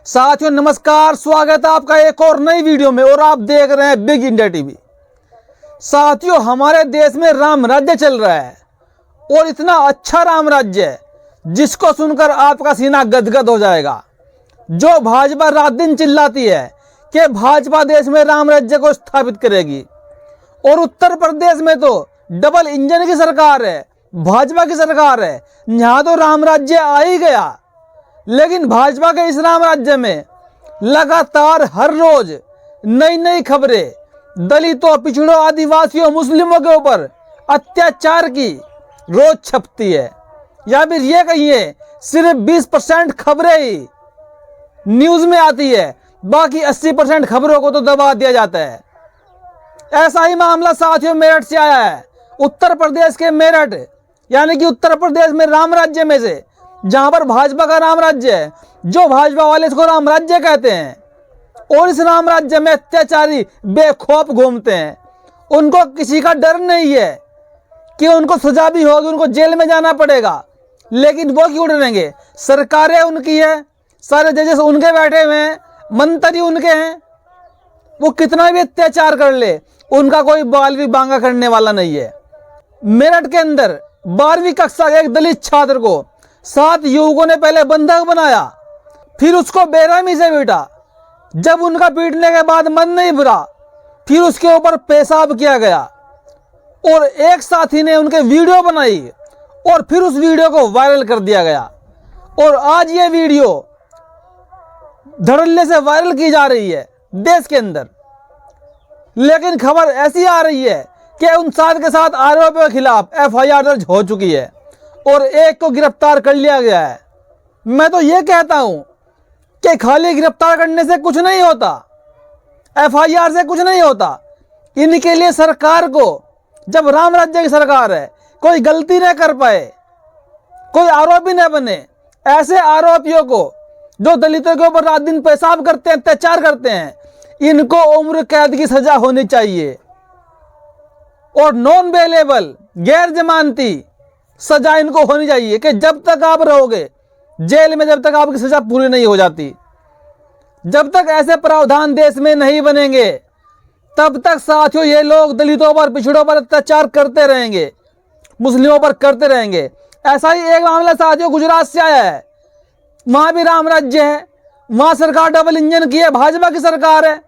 साथियों नमस्कार, स्वागत है आपका एक और नई वीडियो में और आप देख रहे हैं बिग इंडिया टीवी। साथियों, हमारे देश में राम राज्य चल रहा है और इतना अच्छा राम राज्य है जिसको सुनकर आपका सीना गदगद हो जाएगा। जो भाजपा रात दिन चिल्लाती है कि भाजपा देश में राम राज्य को स्थापित करेगी और उत्तर प्रदेश में तो डबल इंजन की सरकार है, भाजपा की सरकार है, यहाँ तो राम राज्य आ ही गया। लेकिन भाजपा के इस राम राज्य में लगातार हर रोज नई नई खबरें दलितों, पिछड़ों, आदिवासियों, मुस्लिमों के ऊपर अत्याचार की रोज छपती है। या फिर ये कहिए सिर्फ 20% खबरें ही न्यूज में आती है, बाकी 80% खबरों को तो दबा दिया जाता है। ऐसा ही मामला साथियों मेरठ से आया है। उत्तर प्रदेश के मेरठ यानी कि उत्तर प्रदेश में राम राज्य में से, जहां पर भाजपा का राम राज्य है, जो भाजपा वाले इसको राम राज्य कहते हैं और इस राम राज्य में अत्याचारी बेखौफ घूमते हैं। उनको किसी का डर नहीं है कि उनको सजा भी होगी, उनको जेल में जाना पड़ेगा, लेकिन वो क्यों डरेंगे? सरकारें उनकी है, सारे जजेस उनके बैठे हुए हैं, मंत्री उनके हैं। वो कितना भी अत्याचार कर ले, उनका कोई बाल भी बांगा करने वाला नहीं है। मेरठ के अंदर 12वीं कक्षा के एक दलित छात्र को 7 युवकों ने पहले बंधक बनाया, फिर उसको बेरहमी से पीटा। जब उनका पीटने के बाद मन नहीं भरा, फिर उसके ऊपर पेशाब किया गया और एक साथी ने उनके वीडियो बनाई और फिर उस वीडियो को वायरल कर दिया गया। और आज ये वीडियो धड़ल्ले से वायरल की जा रही है देश के अंदर। लेकिन खबर ऐसी आ रही है कि उन 7 के 7 आरोपियों के खिलाफ FIR दर्ज हो चुकी है और एक को गिरफ्तार कर लिया गया है। मैं तो ये कहता हूं कि खाली गिरफ्तार करने से कुछ नहीं होता, FIR से कुछ नहीं होता। इनके लिए सरकार को, जब राम राज्य की सरकार है, कोई गलती न कर पाए, कोई आरोपी न बने, ऐसे आरोपियों को जो दलितों के ऊपर रात दिन पेशाब करते हैं, अत्याचार करते हैं, इनको उम्र कैद की सजा होनी चाहिए और नॉन बेलेबल, गैर जमानती सजा इनको होनी चाहिए कि जब तक आप रहोगे जेल में, जब तक आपकी सजा पूरी नहीं हो जाती, जब तक ऐसे प्रावधान देश में नहीं बनेंगे, तब तक साथियों ये लोग दलितों पर, पिछड़ों पर अत्याचार करते रहेंगे, मुस्लिमों पर करते रहेंगे। ऐसा ही एक मामला साथियों गुजरात से आया है। वहां भी राम राज्य है, वहां सरकार डबल इंजन की है, भाजपा की सरकार है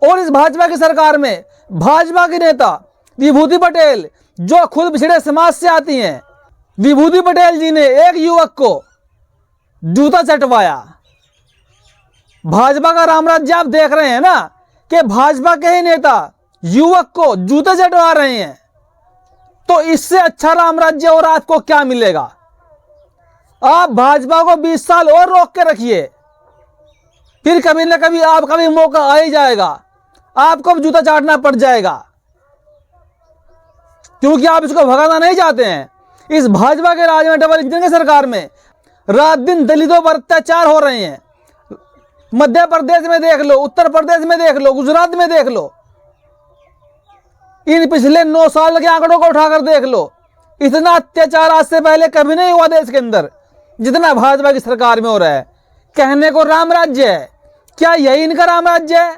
और इस भाजपा की सरकार में भाजपा की नेता विभूति पटेल, जो खुद पिछड़े समाज से आती हैं, विभूति पटेल जी ने एक युवक को जूता चटवाया। भाजपा का राम राज्य आप देख रहे हैं ना कि भाजपा के ही नेता युवक को जूते चटवा रहे हैं, तो इससे अच्छा राम राज्य और आपको क्या मिलेगा? आप भाजपा को 20 साल और रोक के रखिए, फिर कभी ना कभी आपका भी मौका आ ही जाएगा, आपको भी जूता चाटना पड़ जाएगा, क्योंकि आप इसको भगाना नहीं चाहते हैं। इस भाजपा के राज में, डबल इंजन की सरकार में रात दिन दलितों पर अत्याचार हो रहे हैं। मध्य प्रदेश में देख लो, उत्तर प्रदेश में देख लो, गुजरात में देख लो, इन पिछले 9 साल के आंकड़ों को उठाकर देख लो। इतना अत्याचार आज से पहले कभी नहीं हुआ देश के अंदर जितना भाजपा की सरकार में हो रहा है। कहने को राम राज्य है, क्या यही इनका राम राज्य है?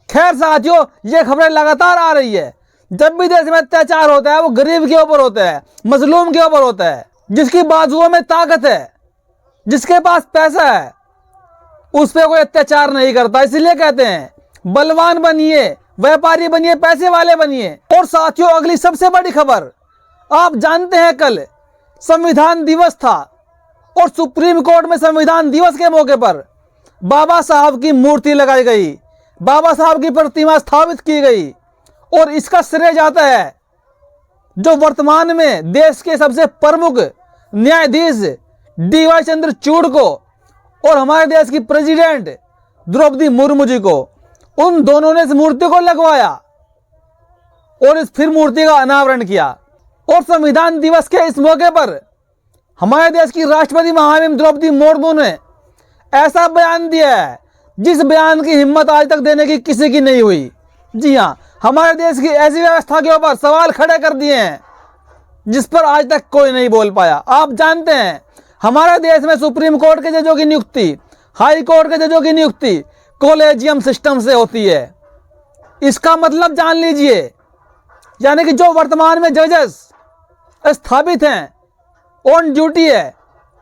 खैर साथियों, ये खबरें लगातार आ रही है। जब भी देश में अत्याचार होता है वो गरीब के ऊपर होता है, मजलूम के ऊपर होता है। जिसकी बाजुओं में ताकत है, जिसके पास पैसा है, उस पर कोई अत्याचार नहीं करता। इसलिए कहते हैं बलवान बनिए, व्यापारी बनिए, पैसे वाले बनिए। और साथियों अगली सबसे बड़ी खबर, आप जानते हैं कल संविधान दिवस था और सुप्रीम कोर्ट में संविधान दिवस के मौके पर बाबा साहब की मूर्ति लगाई गई, बाबा साहब की प्रतिमा स्थापित की गई। और इसका श्रेय जाता है जो वर्तमान में देश के सबसे प्रमुख न्यायाधीश DY चंद्रचूड़ को और हमारे देश की प्रेसिडेंट द्रौपदी मुर्मू जी को। उन दोनों ने इस मूर्ति को लगवाया और इस फिर मूर्ति का अनावरण किया। और संविधान दिवस के इस मौके पर हमारे देश की राष्ट्रपति महामहिम द्रौपदी मुर्मू ने ऐसा बयान दिया है जिस बयान की हिम्मत आज तक देने की किसी की नहीं हुई। जी हाँ, हमारे देश की ऐसी व्यवस्था के ऊपर सवाल खड़े कर दिए हैं जिस पर आज तक कोई नहीं बोल पाया। आप जानते हैं हमारे देश में सुप्रीम कोर्ट के जजों की नियुक्ति हाई कोर्ट के जजों की नियुक्ति कॉलेजियम सिस्टम से होती है। इसका मतलब जान लीजिए, यानी कि जो वर्तमान में जजेस स्थापित हैं, ऑन ड्यूटी है,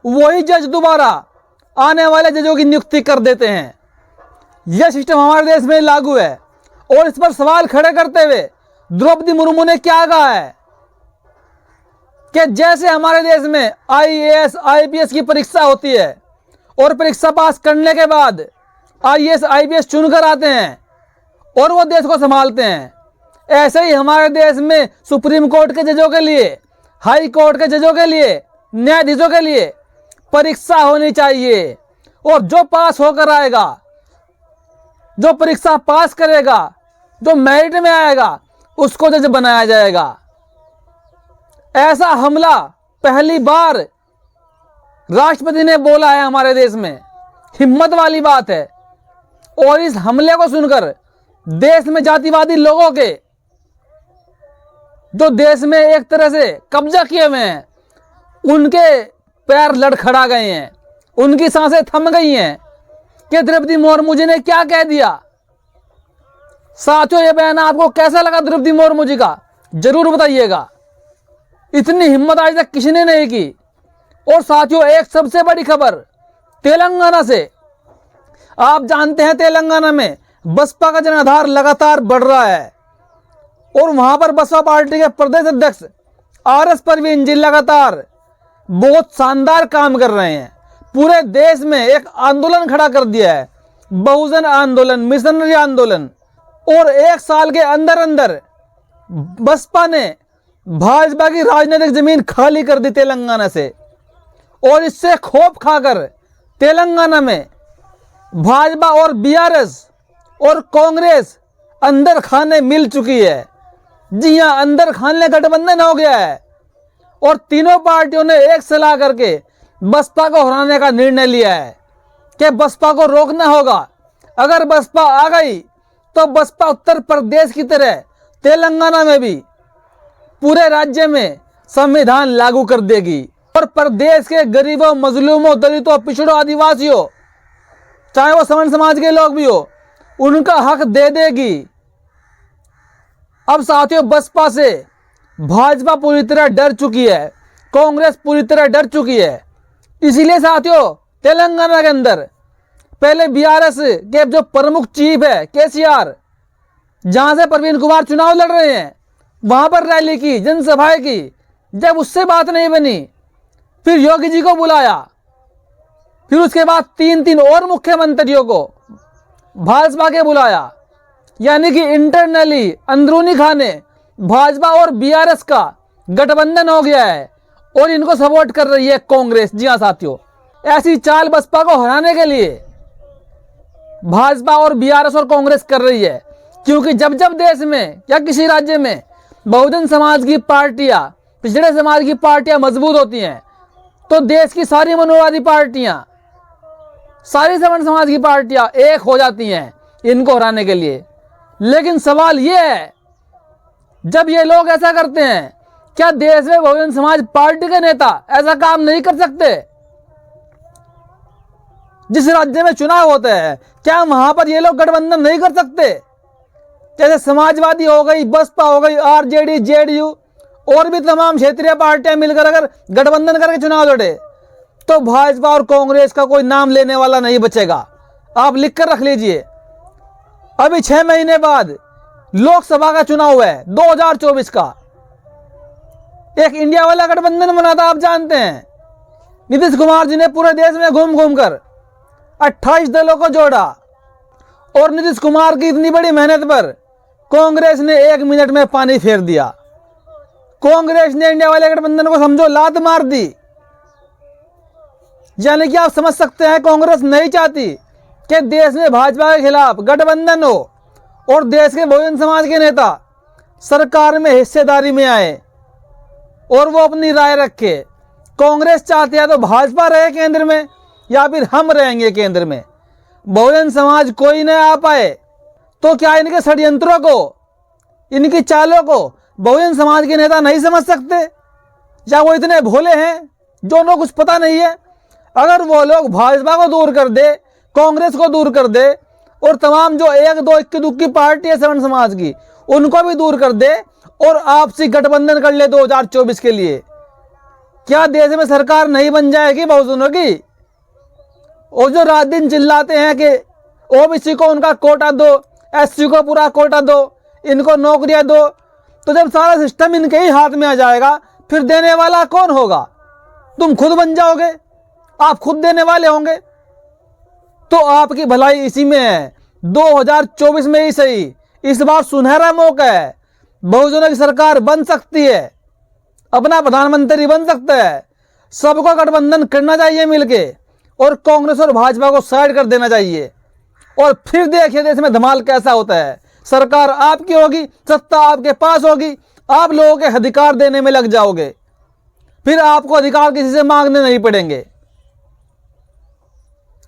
वही जज दोबारा आने वाले जजों की नियुक्ति कर देते हैं। यह सिस्टम हमारे देश में लागू है। और इस पर सवाल खड़े करते हुए द्रौपदी मुर्मू ने क्या कहा है कि जैसे हमारे देश में IAS IPS की परीक्षा होती है और परीक्षा पास करने के बाद IAS IPS चुनकर आते हैं और वो देश को संभालते हैं, ऐसे ही हमारे देश में सुप्रीम कोर्ट के जजों के लिए, हाई कोर्ट के जजों के लिए, न्यायाधीशों के लिए परीक्षा होनी चाहिए। और जो पास होकर आएगा, जो परीक्षा पास करेगा, जो मेरिट में आएगा, उसको जज बनाया जाएगा। ऐसा हमला पहली बार राष्ट्रपति ने बोला है हमारे देश में। हिम्मत वाली बात है। और इस हमले को सुनकर देश में जातिवादी लोगों के, जो देश में एक तरह से कब्जा किए हुए हैं, उनके पैर लड़खड़ा गए हैं, उनकी सांसें थम गई हैं कि द्रौपदी मुर्मू जी ने क्या कह दिया। साथियों, यह बयान आपको कैसा लगा द्रौपदी मुर्मू जी का, जरूर बताइएगा। इतनी हिम्मत आज तक किसी ने नहीं की। और साथियों, एक सबसे बड़ी खबर तेलंगाना से। आप जानते हैं तेलंगाना में बसपा का जनाधार लगातार बढ़ रहा है और वहां पर बसपा पार्टी के प्रदेश अध्यक्ष RS परवीन जी लगातार बहुत शानदार काम कर रहे हैं। पूरे देश में एक आंदोलन खड़ा कर दिया है, बहुजन आंदोलन, मिशनरी आंदोलन। और एक साल के अंदर अंदर बसपा ने भाजपा की राजनीतिक जमीन खाली कर दी तेलंगाना से। और इससे खौफ खाकर तेलंगाना में भाजपा और BRS और कांग्रेस अंदर खाने मिल चुकी है। जी हां, अंदर खाने गठबंधन हो गया है और तीनों पार्टियों ने एक सलाह करके बसपा को हराने का निर्णय लिया है कि बसपा को रोकना होगा। अगर बसपा आ गई तो बसपा उत्तर प्रदेश की तरह तेलंगाना में भी पूरे राज्य में संविधान लागू कर देगी और प्रदेश के गरीबों, मजलूमों, दलितों, पिछड़ों, आदिवासियों, चाहे वो सवर्ण समाज के लोग भी हो, उनका हक दे देगी। अब साथियों, बसपा से भाजपा पूरी तरह डर चुकी है, कांग्रेस पूरी तरह डर चुकी है। इसीलिए साथियों, तेलंगाना के अंदर पहले BRS के जो प्रमुख चीफ है KCR, जहां से प्रवीण कुमार चुनाव लड़ रहे हैं, वहां पर रैली की, जनसभाएं की। जब उससे बात नहीं बनी, फिर योगी जी को बुलाया। फिर उसके बाद तीन और मुख्यमंत्रियों को भाजपा के बुलाया। यानी कि इंटरनली, अंदरूनी खाने भाजपा और BRS का गठबंधन हो गया है और इनको सपोर्ट कर रही है कांग्रेस। जी हां साथियों, ऐसी चाल बसपा को हराने के लिए भाजपा और BRS और कांग्रेस कर रही है। क्योंकि जब जब देश में या किसी राज्य में बहुजन समाज की पार्टियां, पिछड़े समाज की पार्टियां मजबूत होती हैं, तो देश की सारी मनोवादी पार्टियां, सारी सवर्ण समाज की पार्टियां एक हो जाती हैं इनको हराने के लिए। लेकिन सवाल यह है, जब ये लोग ऐसा करते हैं, क्या देश में बहुजन समाज पार्टी के नेता ऐसा काम नहीं कर सकते? जिस राज्य में चुनाव होते हैं, क्या वहां पर ये लोग गठबंधन नहीं कर सकते? जैसे समाजवादी हो गई, बसपा हो गई, RJD, JDU और भी तमाम क्षेत्रीय पार्टियां मिलकर अगर गठबंधन करके चुनाव लड़े, तो भाजपा और कांग्रेस का कोई नाम लेने वाला नहीं बचेगा। आप लिख कर रख लीजिए। अभी 6 महीने बाद लोकसभा का चुनाव है 2024 का। एक इंडिया वाला गठबंधन बना था, आप जानते हैं। नीतीश कुमार जी ने पूरे देश में घूम घूम कर 28 दलों को जोड़ा और नीतीश कुमार की इतनी बड़ी मेहनत पर कांग्रेस ने 1 मिनट में पानी फेर दिया। कांग्रेस ने इंडिया वाले गठबंधन को समझो लात मार दी। यानी कि आप समझ सकते हैं, कांग्रेस नहीं चाहती कि देश में भाजपा के खिलाफ गठबंधन हो और देश के बहुजन समाज के नेता सरकार में हिस्सेदारी में आए और वो अपनी राय रखे। कांग्रेस चाहती है तो भाजपा रहे केंद्र में या फिर हम रहेंगे केंद्र में, बहुजन समाज कोई न आ पाए। तो क्या इनके षड्यंत्रों को, इनकी चालों को बहुजन समाज के नेता नहीं समझ सकते? या वो इतने भोले हैं जो उनको कुछ पता नहीं है? अगर वो लोग भाजपा को दूर कर दे, कांग्रेस को दूर कर दे और तमाम जो एक दो इक्की दुक्की पार्टी है सवर्ण समाज की उनको भी दूर कर दे और आपसी गठबंधन कर ले 2024 के लिए, क्या देश में सरकार नहीं बन जाएगी बहुजनों की? और जो रात दिन चिल्लाते हैं कि ओबीसी को उनका कोटा दो, एससी को पूरा कोटा दो, इनको नौकरियां दो, तो जब सारा सिस्टम इनके ही हाथ में आ जाएगा फिर देने वाला कौन होगा? तुम खुद बन जाओगे, आप खुद देने वाले होंगे। तो आपकी भलाई इसी में है। 2024 में ही सही, इस बार सुनहरा मौका है, बहुजनों की सरकार बन सकती है, अपना प्रधानमंत्री बन सकता है। सबको गठबंधन करना चाहिए मिलके और कांग्रेस और भाजपा को साइड कर देना चाहिए और फिर देखिए देश में धमाल कैसा होता है। सरकार आपकी होगी, सत्ता आपके पास होगी, आप लोगों के अधिकार देने में लग जाओगे, फिर आपको अधिकार किसी से मांगने नहीं पड़ेंगे,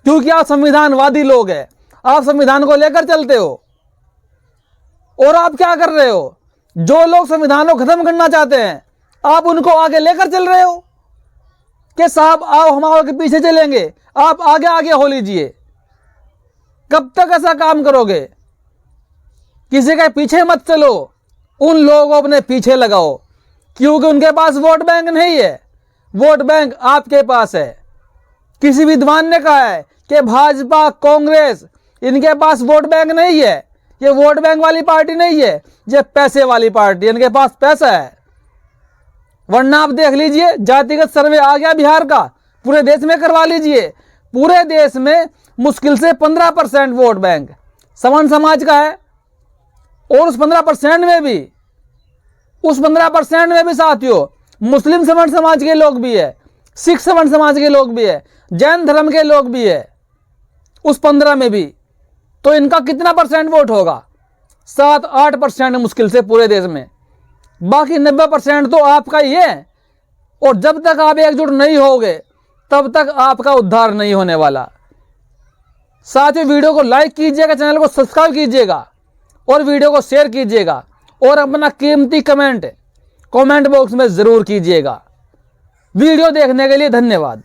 क्योंकि आप संविधानवादी लोग हैं, आप संविधान को लेकर चलते हो। और आप क्या कर रहे हो? जो लोग संविधान को खत्म करना चाहते हैं आप उनको आगे लेकर चल रहे हो कि साहब आओ हम आपके पीछे चलेंगे, आप आगे आगे हो लीजिए। कब तक ऐसा काम करोगे? किसी के पीछे मत चलो, उन लोगों को अपने पीछे लगाओ, क्योंकि उनके पास वोट बैंक नहीं है, वोट बैंक आपके पास है। किसी विद्वान ने कहा है कि भाजपा कांग्रेस इनके पास वोट बैंक नहीं है, ये वोट बैंक वाली पार्टी नहीं है, ये पैसे वाली पार्टी, इनके पास पैसा है। वरना आप देख लीजिए जातिगत सर्वे आ गया बिहार का, पूरे देश में करवा लीजिए, पूरे देश में मुश्किल से 15% वोट बैंक सवर्ण समाज का है। और उस 15% में भी साथियों मुस्लिम सवर्ण समाज के लोग भी है, सिख सवर्ण समाज के लोग भी है, जैन धर्म के लोग भी है उस 15 में भी। तो इनका कितना परसेंट वोट होगा? 7-8% मुश्किल से पूरे देश में। बाकी 90% तो आपका ही है। और जब तक आप एकजुट नहीं होगे तब तक आपका उद्धार नहीं होने वाला। साथियों वीडियो को लाइक कीजिएगा, चैनल को सब्सक्राइब कीजिएगा और वीडियो को शेयर कीजिएगा और अपना कीमती कमेंट बॉक्स में जरूर कीजिएगा। वीडियो देखने के लिए धन्यवाद।